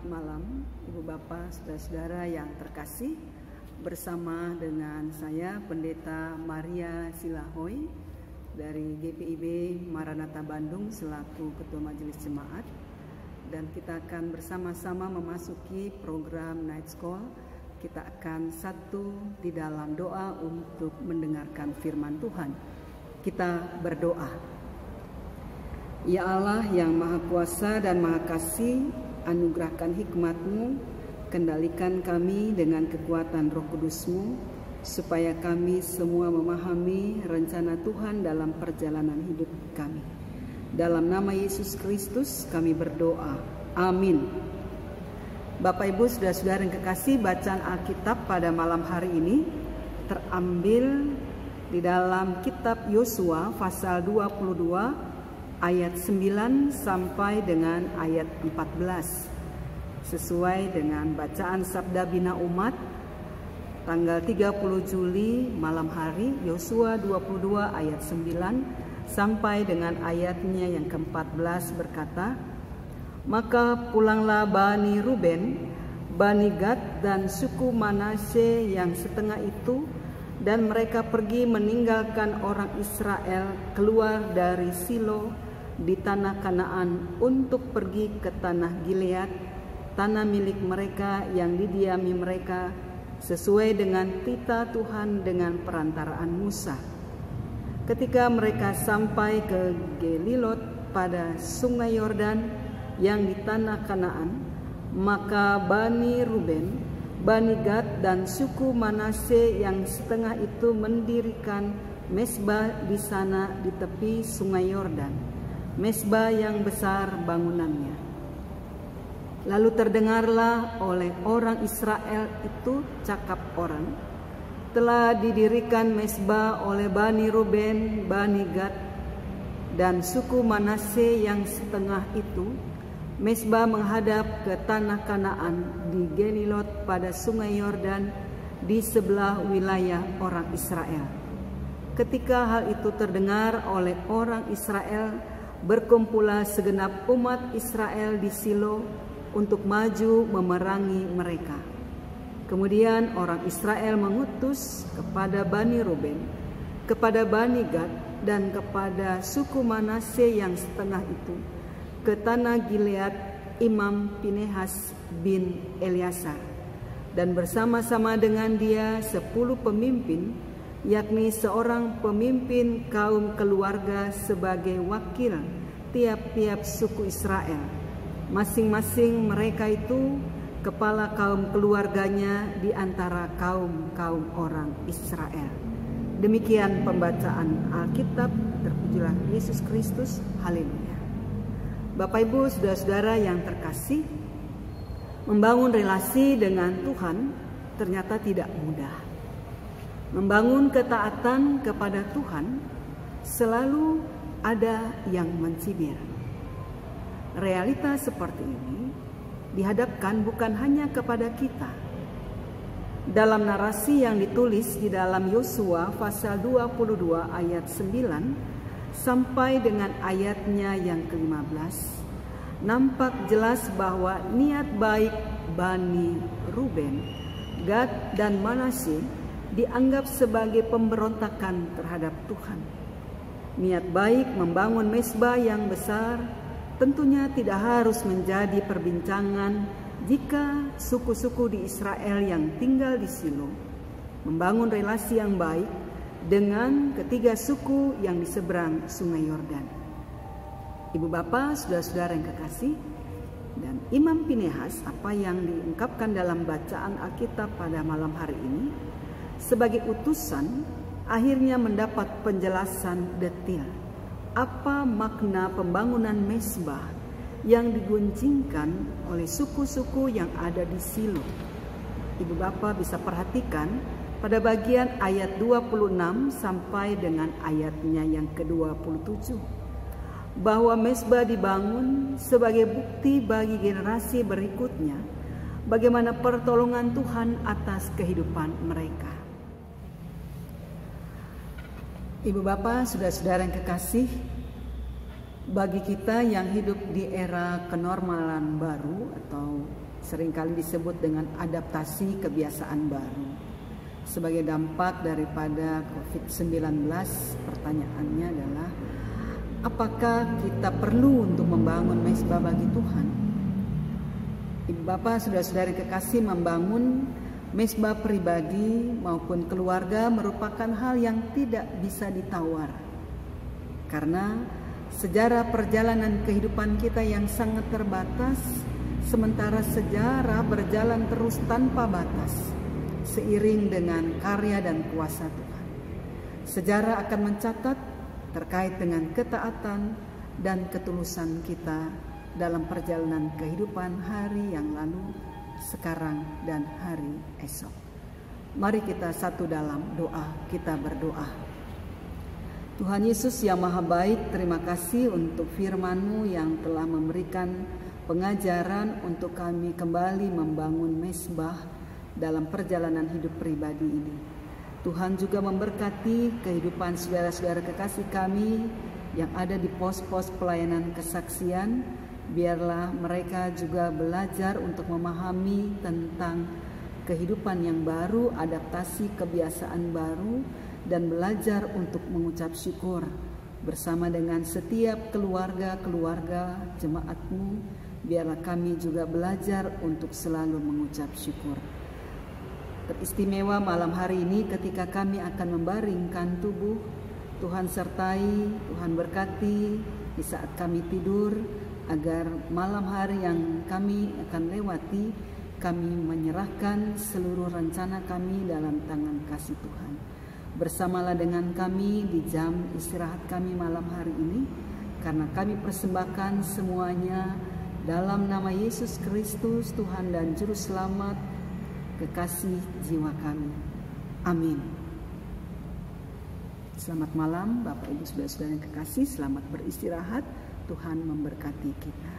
Selamat malam Ibu Bapak, Saudara-saudara yang terkasih. Bersama dengan saya Pendeta Maria Silahoy dari GPIB Maranatha Bandung selaku Ketua Majelis Jemaat. Dan kita akan bersama-sama memasuki program Night School. Kita akan satu di dalam doa untuk mendengarkan firman Tuhan. Kita berdoa. Ya Allah yang Maha Kuasa dan Maha Kasih, anugerahkan hikmat-Mu, kendalikan kami dengan kekuatan Roh Kudus-Mu, supaya kami semua memahami rencana Tuhan dalam perjalanan hidup kami. Dalam nama Yesus Kristus kami berdoa. Amin. Bapak Ibu, saudara-saudara yang kekasih, bacaan Alkitab pada malam hari ini terambil di dalam kitab Yosua pasal 22 ayat 9 sampai dengan ayat 14. Sesuai dengan bacaan Sabda Bina Umat tanggal 30 Juli malam hari, Yosua 22 ayat 9 sampai dengan ayatnya yang ke-14 berkata, "Maka pulanglah Bani Ruben, Bani Gad dan suku Manasye yang setengah itu, dan mereka pergi meninggalkan orang Israel keluar dari Silo di tanah Kanaan untuk pergi ke tanah Gilead, tanah milik mereka yang didiami mereka sesuai dengan titah Tuhan dengan perantaraan Musa. Ketika mereka sampai ke Gelilot pada sungai Yordan yang di tanah Kanaan, maka Bani Ruben, Bani Gad dan suku Manasye yang setengah itu mendirikan mezbah di sana di tepi sungai Yordan, mezbah yang besar bangunannya. Lalu terdengarlah oleh orang Israel itu cakap orang, telah didirikan mezbah oleh Bani Ruben, Bani Gad dan suku Manasye yang setengah itu, mezbah menghadap ke tanah Kanaan di Gelilot pada sungai Yordan di sebelah wilayah orang Israel. Ketika hal itu terdengar oleh orang Israel, berkumpullah segenap umat Israel di Silo untuk maju memerangi mereka. Kemudian orang Israel mengutus kepada Bani Ruben, kepada Bani Gad dan kepada suku Manasye yang setengah itu ke tanah Gilead Imam Pinehas bin Eleazar, dan bersama-sama dengan dia 10 pemimpin, yakni seorang pemimpin kaum keluarga sebagai wakil tiap-tiap suku Israel. Masing-masing mereka itu kepala kaum keluarganya di antara kaum-kaum orang Israel. Demikian pembacaan Alkitab. Terpujilah Yesus Kristus. Haleluya. Bapak Ibu, saudara-saudara yang terkasih, membangun relasi dengan Tuhan ternyata tidak mudah. Membangun ketaatan kepada Tuhan selalu ada yang mencibir. Realitas seperti ini dihadapkan bukan hanya kepada kita. Dalam narasi yang ditulis di dalam Yosua pasal 22 ayat 9 sampai dengan ayatnya yang ke-15, nampak jelas bahwa niat baik Bani Ruben, Gad dan Manasye dianggap sebagai pemberontakan terhadap Tuhan. Niat baik membangun mezbah yang besar tentunya tidak harus menjadi perbincangan jika suku-suku di Israel yang tinggal di Silo membangun relasi yang baik dengan ketiga suku yang di seberang sungai Yordan. Ibu Bapak, saudara-saudara yang kekasih, dan Imam Pinehas, apa yang diungkapkan dalam bacaan Alkitab pada malam hari ini, sebagai utusan akhirnya mendapat penjelasan detail apa makna pembangunan mezbah yang diguncingkan oleh suku-suku yang ada di Silo. Ibu Bapak bisa perhatikan pada bagian ayat 26 sampai dengan ayatnya yang ke-27 bahwa mezbah dibangun sebagai bukti bagi generasi berikutnya bagaimana pertolongan Tuhan atas kehidupan mereka. Ibu Bapak, saudara-saudara yang kekasih, bagi kita yang hidup di era kenormalan baru atau seringkali disebut dengan adaptasi kebiasaan baru. Sebagai dampak daripada COVID-19, pertanyaannya adalah, apakah kita perlu untuk membangun mezbah bagi Tuhan? Ibu bapak, saudara-saudari kekasih, membangun mezbah pribadi maupun keluarga merupakan hal yang tidak bisa ditawar. Karena sejarah perjalanan kehidupan kita yang sangat terbatas, sementara sejarah berjalan terus tanpa batas, seiring dengan karya dan kuasa Tuhan. Sejarah akan mencatat terkait dengan ketaatan dan ketulusan kita dalam perjalanan kehidupan hari yang lalu, sekarang, dan hari esok. Mari kita satu dalam doa, kita berdoa. Tuhan Yesus yang Maha Baik, terima kasih untuk firman-Mu yang telah memberikan pengajaran untuk kami kembali membangun mezbah dalam perjalanan hidup pribadi ini. Tuhan juga memberkati kehidupan saudara-saudara kekasih kami yang ada di pos-pos pelayanan kesaksian. Biarlah mereka juga belajar untuk memahami tentang kehidupan yang baru, adaptasi kebiasaan baru, dan belajar untuk mengucap syukur bersama dengan setiap keluarga-keluarga jemaat-Mu. Biarlah kami juga belajar untuk selalu mengucap syukur. Teristimewa malam hari ini ketika kami akan membaringkan tubuh, Tuhan sertai, Tuhan berkati di saat kami tidur, agar malam hari yang kami akan lewati, kami menyerahkan seluruh rencana kami dalam tangan kasih Tuhan. Bersamalah dengan kami di jam istirahat kami malam hari ini, karena kami persembahkan semuanya dalam nama Yesus Kristus, Tuhan dan Juru Selamat, kekasih jiwa kami. Amin. Selamat malam Bapak Ibu saudara-saudara yang kekasih, selamat beristirahat. Tuhan memberkati kita.